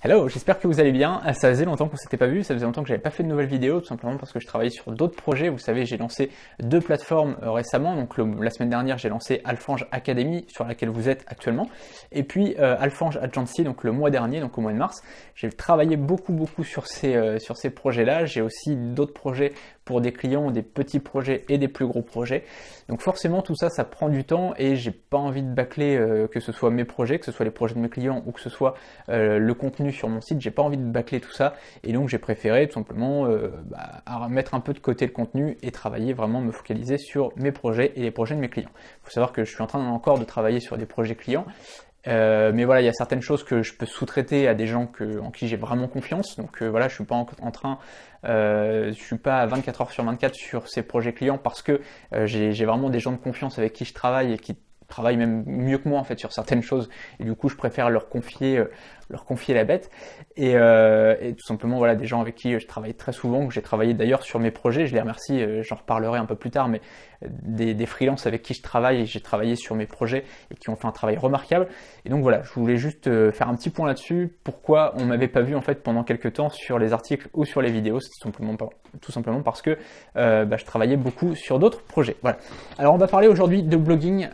Hello, j'espère que vous allez bien. Ça faisait longtemps qu'on s'était pas vu, ça faisait longtemps que j'avais pas fait de nouvelles vidéos, tout simplement parce que je travaillais sur d'autres projets. Vous savez, j'ai lancé deux plateformes récemment. Donc la semaine dernière, j'ai lancé Alfange Academy, sur laquelle vous êtes actuellement, et puis Alfange Agency, donc le mois dernier, donc au mois de mars. J'ai travaillé beaucoup sur ces projets-là. J'ai aussi d'autres projets pour des clients, des petits projets et des plus gros projets. Donc forcément, tout ça, ça prend du temps et j'ai pas envie de bâcler que ce soit mes projets, que ce soit les projets de mes clients ou que ce soit le contenu sur mon site. J'ai pas envie de bâcler tout ça et donc j'ai préféré tout simplement mettre un peu de côté le contenu et travailler vraiment, me focaliser sur mes projets et les projets de mes clients. Il faut savoir que je suis en train encore de travailler sur des projets clients. Mais voilà, il y a certaines choses que je peux sous-traiter à des gens en qui j'ai vraiment confiance. Donc voilà, je suis pas je suis pas à 24 heures sur 24 sur ces projets clients parce que j'ai vraiment des gens de confiance avec qui je travaille et qui travaillent même mieux que moi en fait sur certaines choses. Et du coup, je préfère leur confier la bête. Et tout simplement, voilà, des gens avec qui je travaille très souvent, que j'ai travaillé d'ailleurs sur mes projets. Je les remercie, j'en reparlerai un peu plus tard, mais des freelances avec qui je travaille et j'ai travaillé sur mes projets et qui ont fait un travail remarquable. Et donc voilà, je voulais juste faire un petit point là-dessus. Pourquoi on m'avait pas vu en fait pendant quelques temps sur les articles ou sur les vidéos, c'est tout simplement parce que je travaillais beaucoup sur d'autres projets. Voilà. Alors on va parler aujourd'hui de blogging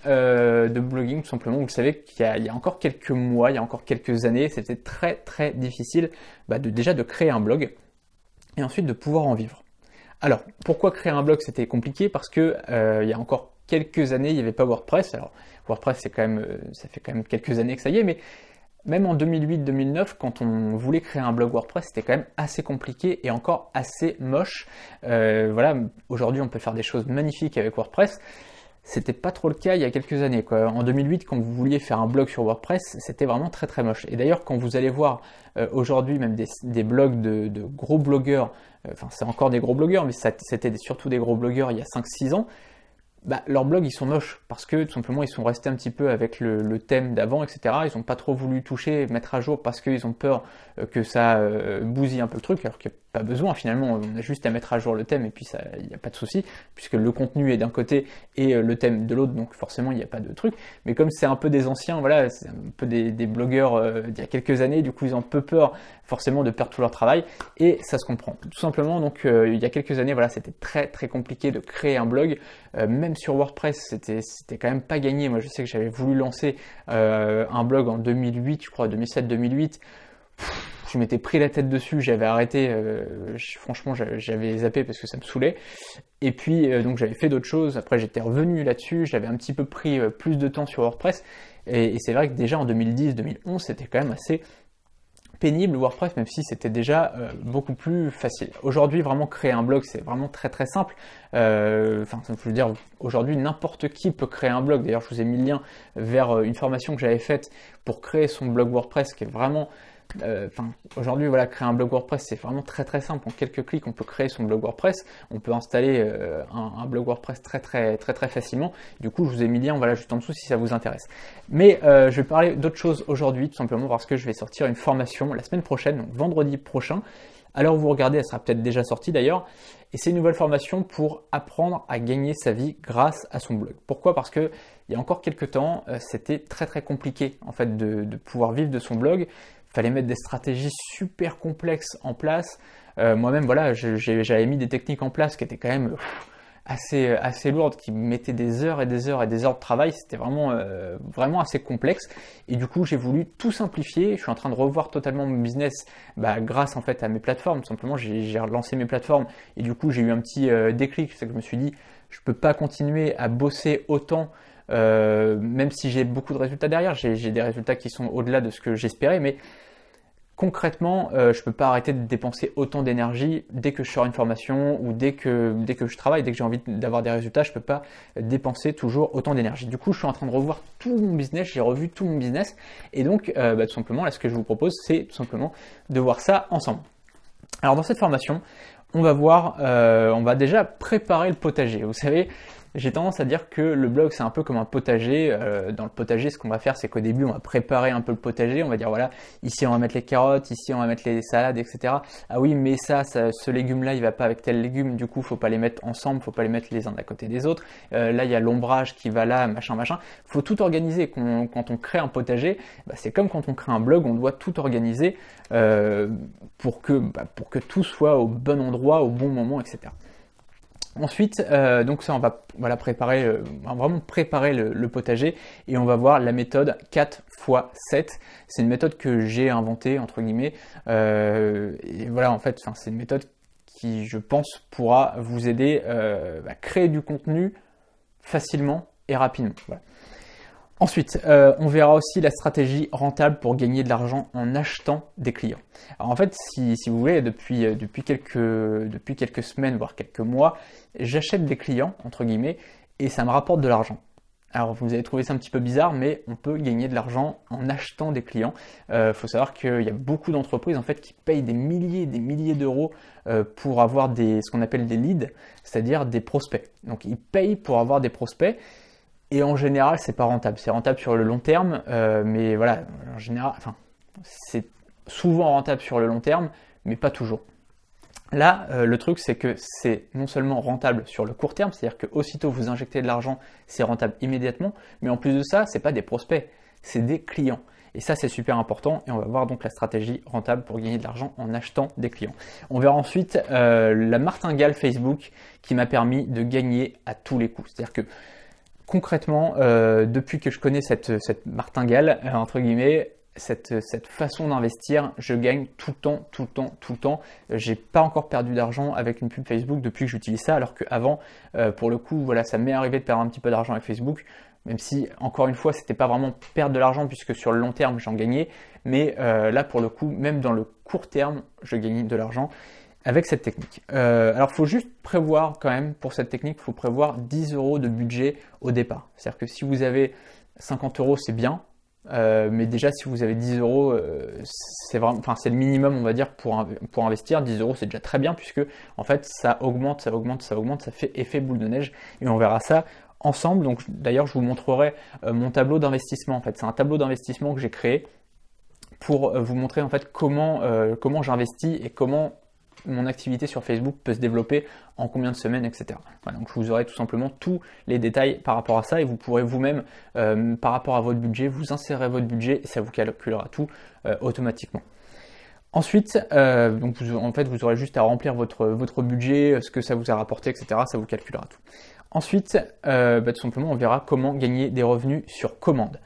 tout simplement. Vous le savez qu'il y a encore quelques mois, il y a encore quelques années, c'était très difficile déjà de créer un blog et ensuite de pouvoir en vivre. Alors, pourquoi créer un blog c'était compliqué? Parce que il y a encore quelques années, il n'y avait pas WordPress. Alors, WordPress, ça fait quand même quelques années que ça y est, mais même en 2008-2009, quand on voulait créer un blog WordPress, c'était quand même assez compliqué et encore assez moche. Voilà, aujourd'hui, on peut faire des choses magnifiques avec WordPress. C'était pas trop le cas il y a quelques années, quoi. En 2008, quand vous vouliez faire un blog sur WordPress, c'était vraiment très moche. Et d'ailleurs, quand vous allez voir aujourd'hui même des blogs de gros blogueurs, enfin c'est encore des gros blogueurs, mais c'était surtout des gros blogueurs il y a 5-6 ans, leurs blogs ils sont moches parce que tout simplement ils sont restés un petit peu avec le thème d'avant, etc. Ils n'ont pas trop voulu toucher, mettre à jour parce qu'ils ont peur que ça bousille un peu le truc, alors qu'il n'y a pas besoin finalement, on a juste à mettre à jour le thème et puis il n'y a pas de souci, puisque le contenu est d'un côté et le thème de l'autre, donc forcément il n'y a pas de truc. Mais comme c'est un peu des anciens, voilà, c'est un peu des blogueurs d'il y a quelques années, du coup ils ont un peu peur forcément de perdre tout leur travail et ça se comprend. Tout simplement, donc il y a quelques années, voilà, c'était très compliqué de créer un blog, même sur WordPress, c'était quand même pas gagné. Moi je sais que j'avais voulu lancer un blog en 2008, je crois, 2007-2008. Je m'étais pris la tête dessus, j'avais arrêté, franchement j'avais zappé parce que ça me saoulait. Et puis donc j'avais fait d'autres choses, après j'étais revenu là-dessus, j'avais un petit peu pris plus de temps sur WordPress. Et c'est vrai que déjà en 2010-2011 c'était quand même assez pénible WordPress, même si c'était déjà beaucoup plus facile. Aujourd'hui, vraiment créer un blog, c'est vraiment très simple. Je veux dire, aujourd'hui, n'importe qui peut créer un blog. D'ailleurs, je vous ai mis le lien vers une formation que j'avais faite pour créer son blog WordPress, qui est vraiment... aujourd'hui, voilà, créer un blog WordPress, c'est vraiment très simple. En quelques clics, on peut créer son blog WordPress. On peut installer un blog WordPress très facilement. Du coup, je vous ai mis le lien, voilà, juste en dessous si ça vous intéresse. Mais je vais parler d'autre chose aujourd'hui, tout simplement parce que je vais sortir une formation la semaine prochaine, donc vendredi prochain. Alors vous regardez, elle sera peut-être déjà sortie d'ailleurs. Et c'est une nouvelle formation pour apprendre à gagner sa vie grâce à son blog. Pourquoi? Parce que il y a encore quelques temps, c'était très compliqué en fait de pouvoir vivre de son blog. Il fallait mettre des stratégies super complexes en place. Moi-même, voilà, j'avais mis des techniques en place qui étaient quand même assez lourdes, qui mettaient des heures et des heures de travail. C'était vraiment assez complexe. Et du coup, j'ai voulu tout simplifier. Je suis en train de revoir totalement mon business grâce en fait à mes plateformes. Tout simplement, j'ai relancé mes plateformes et du coup, j'ai eu un petit déclic. C'est que je me suis dit, je peux pas continuer à bosser autant. Même si j'ai beaucoup de résultats derrière, j'ai des résultats qui sont au-delà de ce que j'espérais, mais concrètement, je peux pas arrêter de dépenser autant d'énergie dès que je sors une formation ou dès que je travaille, dès que j'ai envie d'avoir des résultats, je peux pas dépenser toujours autant d'énergie. Du coup, je suis en train de revoir tout mon business, j'ai revu tout mon business, et donc tout simplement, là, ce que je vous propose, c'est tout simplement de voir ça ensemble. Alors dans cette formation, on va déjà préparer le potager. Vous savez, J'ai tendance à dire que le blog c'est un peu comme un potager. Dans le potager, ce qu'on va faire, c'est qu'au début on va préparer un peu le potager, on va dire voilà, ici on va mettre les carottes, ici on va mettre les salades, etc. Ah oui, mais ce légume là il va pas avec tel légume, du coup faut pas les mettre ensemble, faut pas les mettre les uns à côté des autres. Là il y a l'ombrage qui va là, machin machin. Faut tout organiser. Quand on crée un potager, c'est comme quand on crée un blog, on doit tout organiser pour que tout soit au bon endroit, au bon moment, etc. Ensuite, donc ça, on va voilà, vraiment préparer le potager et on va voir la méthode 4x7. C'est une méthode que j'ai inventée, entre guillemets. Et voilà, en fait, c'est une méthode qui, je pense, pourra vous aider à créer du contenu facilement et rapidement. Voilà. Ensuite, on verra aussi la stratégie rentable pour gagner de l'argent en achetant des clients. Alors en fait, si vous voulez, depuis quelques semaines, voire quelques mois, j'achète des clients, entre guillemets, et ça me rapporte de l'argent. Alors vous avez trouvé ça un petit peu bizarre, mais on peut gagner de l'argent en achetant des clients. Faut savoir qu'il y a beaucoup d'entreprises en fait qui payent des milliers d'euros pour avoir ce qu'on appelle des leads, c'est-à-dire des prospects. Donc ils payent pour avoir des prospects. Et en général, c'est pas rentable. C'est rentable sur le long terme, mais voilà, en général, c'est souvent rentable sur le long terme, mais pas toujours. Là, le truc, c'est que c'est non seulement rentable sur le court terme, c'est-à-dire que aussitôt vous injectez de l'argent, c'est rentable immédiatement, mais en plus de ça, c'est pas des prospects, c'est des clients. Et ça, c'est super important, et on va voir donc la stratégie rentable pour gagner de l'argent en achetant des clients. On verra ensuite la martingale Facebook qui m'a permis de gagner à tous les coups. C'est-à-dire que concrètement, depuis que je connais cette martingale, entre guillemets, cette façon d'investir, je gagne tout le temps. J'ai pas encore perdu d'argent avec une pub Facebook depuis que j'utilise ça, alors qu'avant, pour le coup, voilà, ça m'est arrivé de perdre un petit peu d'argent avec Facebook, même si, encore une fois, c'était pas vraiment perdre de l'argent puisque sur le long terme, j'en gagnais, mais là, pour le coup, même dans le court terme, je gagnais de l'argent avec cette technique. Alors, il faut juste prévoir quand même, pour cette technique, il faut prévoir 10 euros de budget au départ. C'est-à-dire que si vous avez 50 euros, c'est bien, mais déjà, si vous avez 10 euros, c'est le minimum, on va dire, pour investir. 10 euros, c'est déjà très bien, puisque, en fait, ça augmente, ça fait effet boule de neige, et on verra ça ensemble. Donc, d'ailleurs, je vous montrerai mon tableau d'investissement. En fait, c'est un tableau d'investissement que j'ai créé pour vous montrer, en fait, comment j'investis et comment mon activité sur Facebook peut se développer en combien de semaines, etc. Voilà, donc je vous aurai tout simplement tous les détails par rapport à ça et vous pourrez vous-même, par rapport à votre budget, vous insérez votre budget et ça vous calculera tout automatiquement. Ensuite, donc en fait, vous aurez juste à remplir votre budget, ce que ça vous a rapporté, etc. Ça vous calculera tout. Ensuite, tout simplement, on verra comment gagner des revenus sur commande.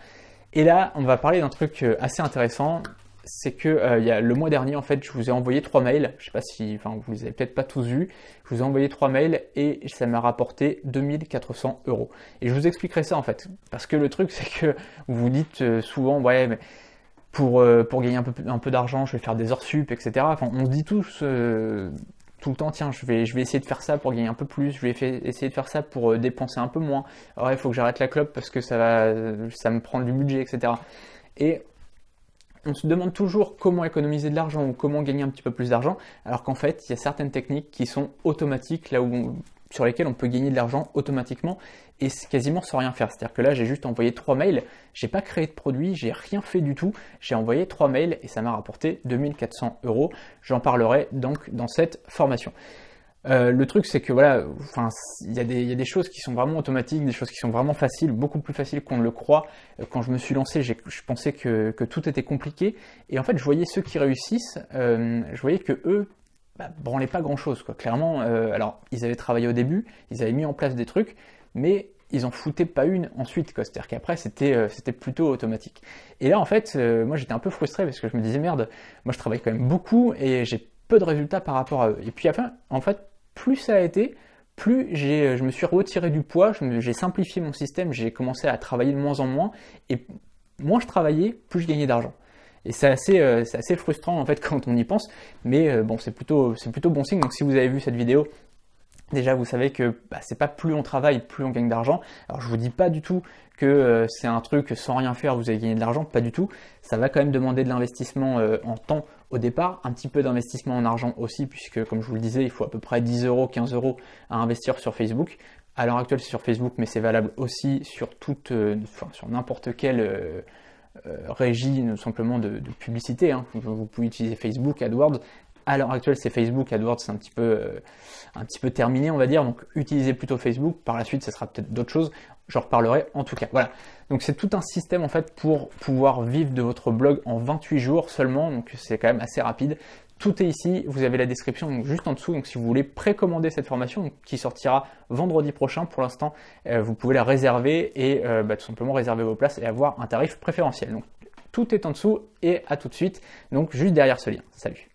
Et là, on va parler d'un truc assez intéressant. C'est que il y a le mois dernier, en fait, je vous ai envoyé 3 mails. Je sais pas si, vous les avez peut-être pas tous vus. Je vous ai envoyé 3 mails et ça m'a rapporté 2400 euros. Et je vous expliquerai ça en fait, parce que le truc, c'est que vous vous dites souvent, ouais, mais pour gagner un peu d'argent, je vais faire des heures sup, etc. Enfin, on se dit tous tout le temps, tiens, je vais essayer de faire ça pour gagner un peu plus. Je vais essayer de faire ça pour dépenser un peu moins. Alors, il faut que j'arrête la clope parce que ça me prend du budget, etc. Et on se demande toujours comment économiser de l'argent ou comment gagner un petit peu plus d'argent, alors qu'en fait, il y a certaines techniques qui sont automatiques, sur lesquelles on peut gagner de l'argent automatiquement et quasiment sans rien faire. C'est-à-dire que là, j'ai juste envoyé 3 mails, j'ai pas créé de produit, j'ai rien fait du tout, j'ai envoyé 3 mails et ça m'a rapporté 2400 euros. J'en parlerai donc dans cette formation. Le truc, c'est que voilà, il y a des choses qui sont vraiment automatiques, des choses qui sont vraiment faciles, beaucoup plus faciles qu'on ne le croit. Quand je me suis lancé, je pensais que tout était compliqué. Et en fait, je voyais ceux qui réussissent, je voyais que eux, branlaient pas grand chose, quoi. Clairement, alors, ils avaient travaillé au début, ils avaient mis en place des trucs, mais ils en foutaient pas une ensuite, quoi. C'est-à-dire qu'après, c'était plutôt automatique. Et là, en fait, moi, j'étais un peu frustré parce que je me disais, merde, moi, je travaille quand même beaucoup et j'ai peu de résultats par rapport à eux. Et puis, en fait, plus ça a été, plus je me suis retiré du poids, j'ai simplifié mon système, j'ai commencé à travailler de moins en moins, et moins je travaillais, plus je gagnais d'argent. Et c'est assez frustrant en fait quand on y pense, mais bon, c'est plutôt bon signe. Donc si vous avez vu cette vidéo, déjà vous savez que c'est pas plus on travaille, plus on gagne d'argent. Alors je vous dis pas du tout que c'est un truc sans rien faire vous allez gagner de l'argent, pas du tout. Ça va quand même demander de l'investissement en temps au départ, un petit peu d'investissement en argent aussi, puisque comme je vous le disais, il faut à peu près 10 euros, 15 euros à investir sur Facebook. À l'heure actuelle, c'est sur Facebook, mais c'est valable aussi sur sur n'importe quelle régie, simplement de publicité. Hein. Vous pouvez utiliser Facebook, AdWords. À l'heure actuelle, c'est Facebook, AdWords, c'est un petit peu terminé, on va dire. Donc, utilisez plutôt Facebook. Par la suite, ça sera peut-être d'autres choses. J'en reparlerai en tout cas. Voilà. Donc, c'est tout un système en fait pour pouvoir vivre de votre blog en 28 jours seulement. Donc, c'est quand même assez rapide. Tout est ici, vous avez la description donc juste en dessous, donc si vous voulez précommander cette formation qui sortira vendredi prochain, pour l'instant vous pouvez la réserver et tout simplement réserver vos places et avoir un tarif préférentiel. Donc tout est en dessous et à tout de suite, donc juste derrière ce lien. Salut.